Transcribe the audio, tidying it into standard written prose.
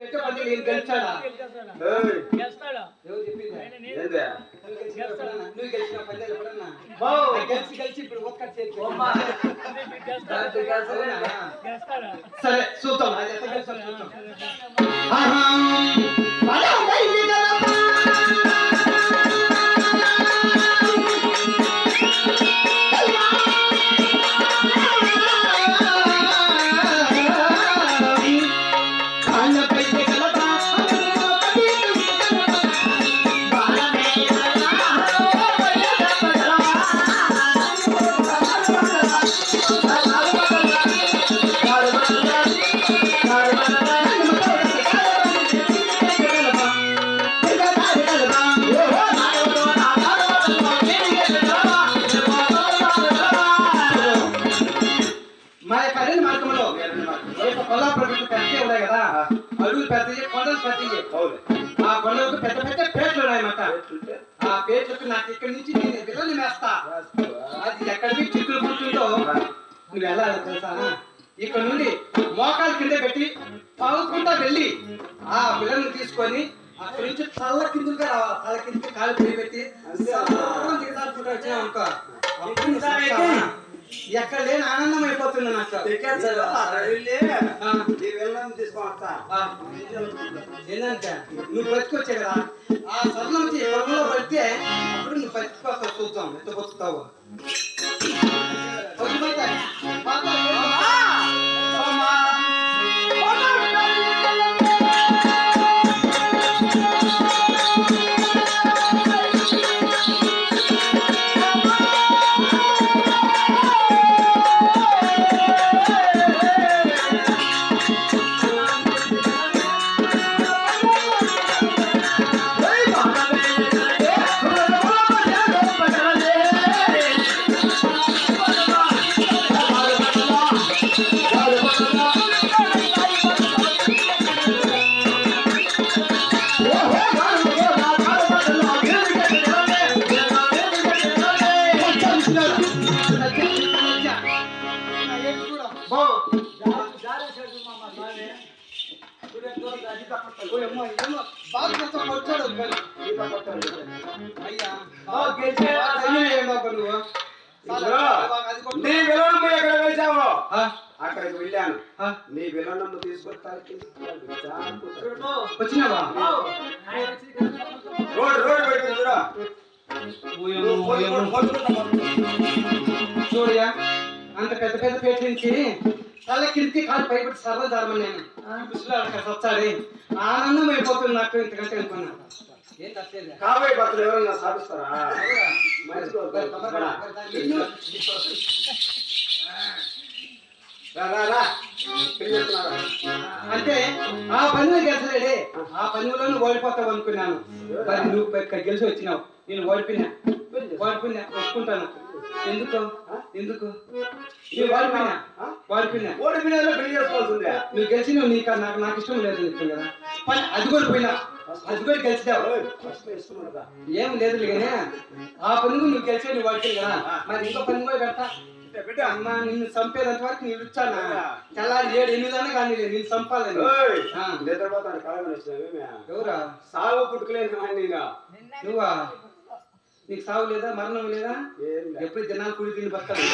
నేను గెలిచాడా నువ్వు గెలిచిన పల్లెలు ఎప్పుడన్నా గెలిచి ఇప్పుడు ఒక్కటి సరే చూద్దాం అది ఎంత గెలిచాం చూద్దాం అడుగులు పెద్దవి కొండలు పెద్దవి ఆ కొండలకు పెద్ద పెద్ద పేట్లు ఉన్నాయన్నమాట ఆ పేట్లకు నాకు ఇక్కడి నుంచి నేను విలన్ని వేస్తా అది ఎక్కడికి చిక్కులు పుట్టిందో నువ్వు వెళ్ళాలి తెలుసా ఇక్కడ నుండి మోకాలు కింద పెట్టి పావుకుంటా వెళ్ళి ఆ విలన్ని తీసుకొని అక్కడి నుంచి తల్ల కిందగా రావాలి తల కిందకి కాలు పెట్టి దిగదారుకుంటా వచ్చినా అనుకో ఎక్కడ లేని ఆనందం అయిపోతుంది నాకు ఏంటంటే నువ్వు బతికొచ్చే కదా ఆ స్వర్ణం పొలంలో పడితే అప్పుడు నువ్వు బతికిపోతావు చూద్దాం ఎంత బతుకుతావు అక్కడికి వెళ్ళాను నీ విలనమ్మ తీసుకొస్తానికి వచ్చినావా చూడయా అంత పెద్ద పెద్ద పేట నుంచి తల కిందికి కాలు పైపడి సర్వధారమని నేను వచ్చాడు ఆనందం అయిపోతుంది నాకు ఇంతకంటే అనుకున్నా కాబోయే భర్తలు ఎవరన్నా సాధిస్తారా అంటే ఆ పనిలో గెలిచలేడే ఆ పనిలోనే ఓడిపోతావు అనుకున్నాను మరి నువ్వు గెలిచి వచ్చినావు నేను ఓడిపోయినా ఒప్పుకుంటాను ఎందుకు ఎందుకు నువ్వు గెలిచినావు నీకు నాకు ఇష్టం లేదు చెప్తాను కదా అది కూడా పోయినా అది కూడా గెలిచావు ఏం లేదు కానీ ఆ పని నువ్వు గెలిచే నువ్వు ఓడిపోయి కదా మరి ఇంకో పని కూడా పెడతా అమ్మ నిన్ను చంపేదంత వరకు నేను ఇచ్చాను తెల్లారి 7-8 అన్నా కానీ నిన్ను చంపాలని ఎవరా సాగు పుట్టుకలేదు నువ్వా నీకు సాగు లేదా మరణం లేదా ఎప్పుడు జనాలు కుడి తిని బతకాలి